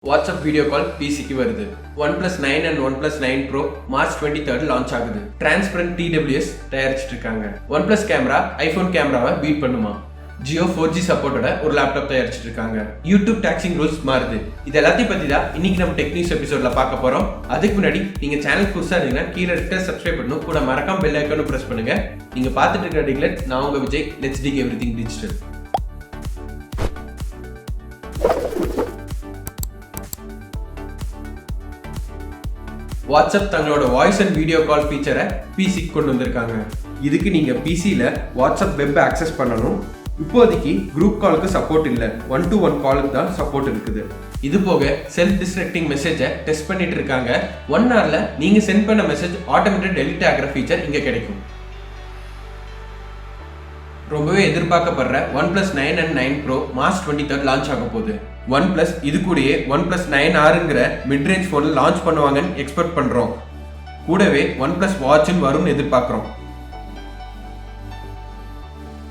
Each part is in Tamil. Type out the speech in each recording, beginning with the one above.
WhatsApp video call PC க்கு வருது. OnePlus 9 and OnePlus 9 Pro March 23rd launch ஆகுது. Transparent TWS தயாரிச்சிட்டு இருக்காங்க. OnePlus கேமரா iPhone கேமராவை பீட் பண்ணுமா? Jio 4G சப்போர்ட்டோட ஒரு லேப்டாப் தயாரிச்சிட்டு இருக்காங்க. YouTube taxing rules மாறுது. இது எல்லாத்தையும் பத்தி தான் இன்னைக்கு நம்ம டெக் நியூஸ் எபிசோட்ல பார்க்க போறோம். அதுக்கு முன்னாடி நீங்க சேனல் புதுசா இருந்தீங்கன்னா கீழ இருக்க சப்ஸ்கிரைப் பண்ணனும். கூட மறக்காம பெல் ஐகானை பிரஸ் பண்ணுங்க. நீங்க பார்த்துட்டு இருக்க Digglet நான் உங்க Vijay. Let's dig everything digital. WhatsApp தங்களோட வாய்ஸ் அண்ட் வீடியோ கால் ஃபீச்சரை பிசிக்கு கொண்டு வந்திருக்காங்க. இதுக்கு நீங்க பிசியில் வாட்ஸ்அப் வெப் ஆக்சஸ் பண்ணணும். இப்போதைக்கு குரூப் காலுக்கு சப்போர்ட் இல்லை, 1-to-1 காலுக்கு தான் சப்போர்ட் இருக்குது. இது போக செல்ஃப் டிஸ்ட்ரக்டிங் மெசேஜை டெஸ்ட் பண்ணிட்டு இருக்காங்க. 1 hourல நீங்க சென்ட் பண்ண மெசேஜ் ஆட்டோமேட்டிக் டெலிட் ஆகிற ஃபீச்சர் இங்க கிடைக்கும். ரொம்பவே எதிர்பார்க்கப்படுற OnePlus 9 and 9 Pro March 23rd launch ஆக போகுது. OnePlus இது கூடயே OnePlus 9R மிட் ரேஞ்ச் ஃபோனில் லான்ச் பண்ணுவாங்கன்னு எக்ஸ்பெக்ட் பண்றோம். கூடவே OnePlus வாட்சும் வரும்னு எதிர்பார்க்கிறோம்.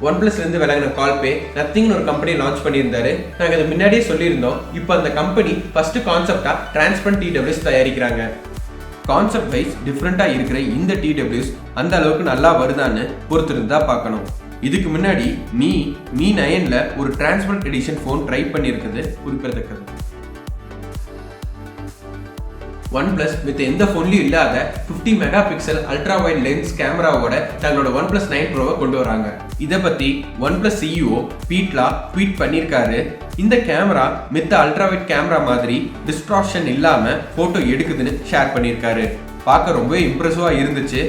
OnePlusல இருந்து விலகின கால்பே நத்திங்னு ஒரு கம்பெனி லான்ச் பண்ணியிருந்தாரு. நாங்கள் அதை முன்னாடியே சொல்லியிருந்தோம். இப்போ அந்த கம்பெனி ஃபர்ஸ்ட் கான்செப்டா டிரான்ஸ்பரண்ட் TWS தயாரிக்கிறாங்க. கான்செப்ட் வைஸ் டிஃப்ரெண்டா இருக்கிற இந்த TWS அந்த அளவுக்கு நல்லா வருதான்னு பொறுத்திருந்தா பார்க்கணும். இதுக்கு முன்னாடி மீ 9ல ஒரு டிரான்ஸ்பரண்ட் எடிஷன் ஃபோன் ட்ரை பண்ணியிருக்கிறது குறிப்பிடத்தக்கது. OnePlus வித் எந்த ஃபோன்லையும் இல்லாத 50 மெகா பிக்சல் அல்ட்ராவைட் லென்ஸ் கேமராவோட தங்களோட OnePlus 9 Proவை கொண்டு வராங்க. இதை பத்தி OnePlus CEO பீட்லா ட்வீட் பண்ணியிருக்காரு. இந்த கேமரா மித்த அல்ட்ராவைட் கேமரா மாதிரி டிஸ்ட்ராக்ஷன் இல்லாம போட்டோ எடுக்குதுன்னு ஷேர் பண்ணியிருக்காரு. பார்க்க ரொம்பவே இம்ப்ரெசிவா இருந்துச்சு.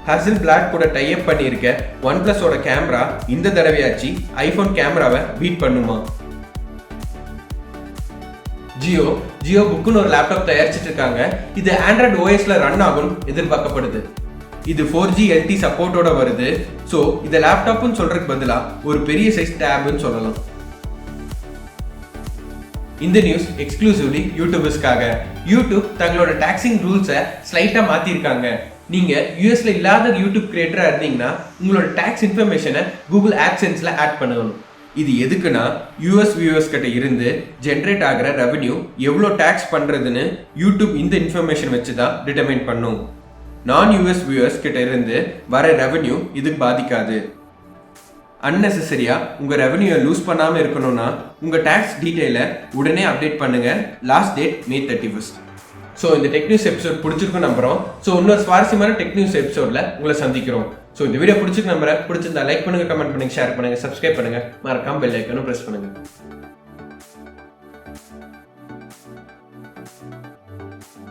ஹாசல்பிளாட் கூட டைப் பண்ணியிருக்க OnePlusோட கேமரா இந்த தடவையாச்சு ஐபோன் கேமராவை பீட் பண்ணுமா? ஜியோபுக்னு ஒரு லேப்டாப் தயாரிச்சிட்டு இருக்காங்க. இது ஆண்ட்ராய்டு OSல ரன் ஆகும் எதிர்பார்க்கப்படுது. இது 4G LTE சப்போர்ட்டோட வருது. ஸோ இதை லேப்டாப்னு சொல்றதுக்கு பதிலா ஒரு பெரிய சைஸ் டேப்னு சொல்லலாம். இந்த நியூஸ் எக்ஸ்க்ளூசிவ்லி யூடியூபர்ஸ்க்காக. யூடியூப் தங்களோட டாக்ஸிங் ரூல்ஸை ஸ்லைட்டா மாத்திருக்காங்க. நீங்க யூஎஸ்ல இல்லாத யூடியூப் கிரியேட்டரா இருந்தீங்கன்னா உங்களோட டாக்ஸ் இன்ஃபர்மேஷனை கூகுள் ஆட்சென்ஸ்ல ஆட் பண்ணணும். இது எதுக்குன்னா யூஎஸ் வியூவர்ஸ் கிட்ட இருந்து ஜென்ரேட் ஆகிற ரெவன்யூ எவ்வளோ டாக்ஸ் பண்றதுன்னு யூடியூப் இந்த இன்ஃபர்மேஷன் வச்சு தான் டிட்டர்மைன் பண்ணும். நான் யூஎஸ் வியூவர்ஸ் கிட்ட இருந்து வர ரெவன்யூ இதுக்கு பாதிக்காது. அன்னெசரியா உங்க ரெவன்யூ லூஸ் பண்ணாம இருக்கணும்னா உங்க டாக்ஸ் டீடைலை உடனே அப்டேட் பண்ணுங்க. Last date May 31st. So இந்த டெக் நியூஸ் எபிசோட் பிடிச்சிருக்கும் நம்புறோம். ஸோ இன்னொரு சுவாரஸ்யமான டெக் நியூஸ் எபிசோட்ல உங்களை சந்திக்கிறோம். ஸோ இந்த வீடியோ பிடிச்சிருக்கு நம்புறேன். பிடிச்சிருந்தா லைக் பண்ணுங்க, கமெண்ட் பண்ணுங்க, ஷேர் பண்ணுங்க, சப்ஸ்கிரைப் பண்ணுங்க, மறக்காம பெல் ஐக்கானும் பிரஸ் பண்ணுங்க.